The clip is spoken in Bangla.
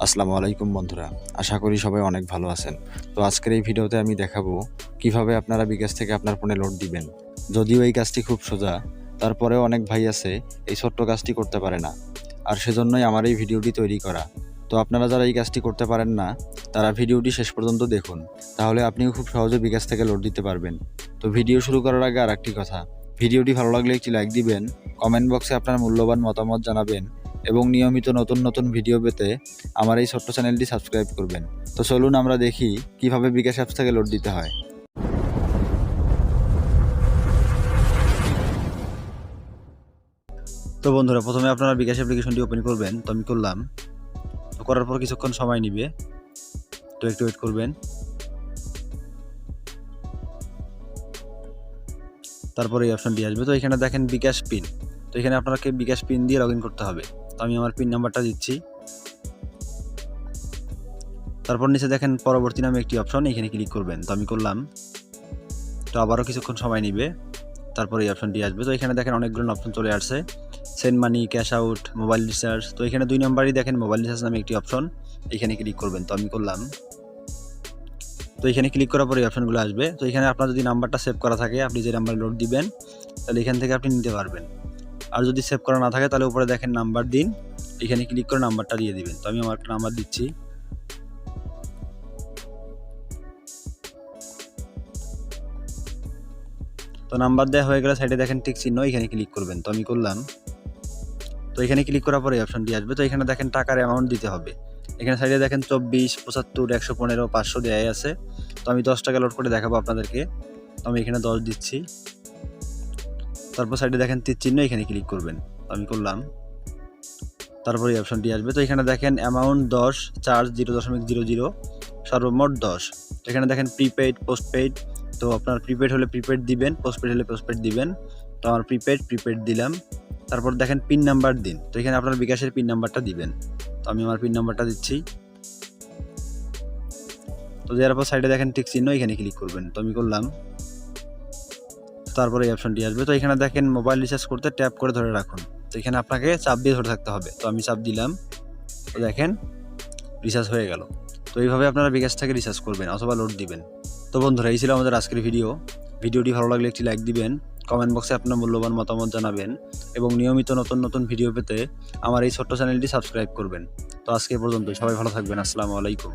আসসালামু আলাইকুম বন্ধুরা, আশা করি সবাই অনেক ভালো আছেন। তো আজকের এই ভিডিওতে আমি দেখাবো কিভাবে আপনারা বিকাশ থেকে আপনার ফোনে লোড দিবেন। যদিও এই কাজটি খুব সোজা, তারপরেও অনেক ভাই আছে এই ছোট্ট কাজটি করতে পারে না, আর সেজন্যই আমার এই ভিডিওটি তৈরি করা। তো আপনারা যারা এই কাজটি করতে পারেন না, তারা ভিডিওটি শেষ পর্যন্ত দেখুন, তাহলে আপনিও খুব সহজে বিকাশ থেকে লোড দিতে পারবেন। তো ভিডিও শুরু করার আগে আর একটি কথা, ভিডিওটি ভালো লাগলে একটি লাইক দিবেন, কমেন্ট বক্সে আপনার মূল্যবান মতামত জানাবেন এবং নিয়মিত নতুন ভিডিও পেতে আমার এই ছোট্ট চ্যানেলটি সাবস্ক্রাইব করবেন। তো চলুন আমরা দেখি কিভাবে বিকাশ অ্যাপস থেকে লোড দিতে হয়। তো বন্ধুরা, প্রথমে আপনারা বিকাশ অ্যাপ্লিকেশনটি ওপেন করবেন। তো আমি করলাম। তো করার পর কিছুক্ষণ সময় নেবে, তো একটু ওয়েট করবেন। তারপরে এই অপশনটি আসবে। তো এখানে দেখেন বিকাশ পিন। তো এখানে আপনাকে বিকাশ পিন দিয়ে লগ ইন করতে হবে। তো আমি আমার পিন নাম্বারটা দিচ্ছি। তারপর নিচে দেখেন পরবর্তী নামে একটি অপশন, এখানে ক্লিক করবেন। তো আমি করলাম। তো আবারও কিছুক্ষণ সময় নেবে, তারপরে এই অপশনটি আসবে। তো এখানে দেখেন অনেকগুলো অপশন চলে আসছে, send money, cash out, mobile recharge. তো এখানে 2 নম্বরই দেখেন মোবাইল রিচার্জ নামে একটি অপশন, এখানে ক্লিক করবেন। তো আমি করলাম। তো এখানে ক্লিক করার পরে এই অপশনগুলো আসবে। তো এখানে আপনার যদি নাম্বারটা সেভ করা থাকে, আপনি যে নাম্বার লোড দিবেন তাহলে এখান থেকে আপনি নিতে পারবেন। আর যদি সেভ করা না থাকে তাহলে উপরে দেখেন নাম্বার দিন, এখানে ক্লিক করে নাম্বারটা দিয়ে দিবেন। তো আমি আমার একটা নাম্বার দিচ্ছি। তো নাম্বার দেওয়া হয়ে গেলে সাইডে দেখেন টিক চিহ্ন, এখানে ক্লিক করবেন। তো আমি করলাম। তো এখানে ক্লিক করার পরে এই অপশনটি আসবে। তো এখানে দেখেন টাকার অ্যামাউন্ট দিতে হবে। এখানে সাইডে দেখেন 24, 75, 115, 500 দেওয়াই আছে। তো আমি 10 টাকা লোড করে দেখাবো আপনাদেরকে। তো আমি এখানে 10 দিচ্ছি। তারপর সাইডে দেখেন তীর চিহ্ন, এখানে ক্লিক করবেন। তো আমি করলাম। তারপরে এই অপশনটি আসবে। তো এখানে দেখেন অ্যামাউন্ট 10, চার্জ 0.00, সর্বমোট 10। তো এখানে দেখেন প্রিপেড, পোস্টপেড। তো আপনার প্রিপেড হলে প্রিপেড দিবেন, পোস্টপেড হলে পোস্টপেড দিবেন। তো আমার প্রিপেড দিলাম। তারপর দেখেন পিন নাম্বার দিন। তো এখানে আপনার বিকাশের পিন নাম্বারটা দিবেন। তো আমি আমার পিন নাম্বারটা দিচ্ছি। তো দেওয়ার পর সাইডে দেখেন টিক চিহ্ন, এখানে ক্লিক করবেন। তো আমি করলাম। তারপরে এই অপশনটি আসবে। তো এখানে দেখেন মোবাইল রিচার্জ করতে ট্যাপ করে ধরে রাখুন। তো এখানে আপনাকে চাপ দিয়ে ধরে থাকতে হবে। তো আমি চাপ দিলাম। তো দেখেন রিচার্জ হয়ে গেল। তো এইভাবে আপনারা বিকাশ থেকে রিচার্জ করবেন অথবা লোড দিবেন। তো বন্ধুরা, এই ছিল আমাদের আজকের ভিডিওটি ভালো লাগলে একটি লাইক দিবেন, কমেন্ট বক্সে আপনার মূল্যবান মতামত জানাবেন এবং নিয়মিত নতুন ভিডিও পেতে আমার এই ছোট্ট চ্যানেলটি সাবস্ক্রাইব করবেন। তো আজকে পর্যন্ত, সবাই ভালো থাকবেন। আসসালামু আলাইকুম।